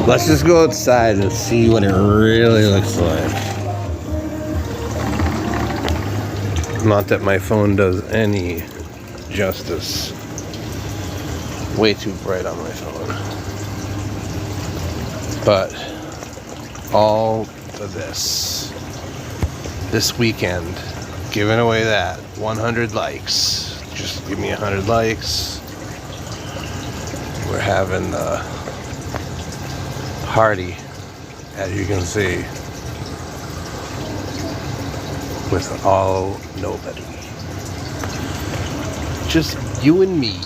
Let's just go outside and see what it really looks like. Not that my phone does any justice. Way too bright on my phone. But all of this weekend, giving away that 100 likes. Just give me 100 likes. We're having the party, as you can see, with all nobody. Just you and me.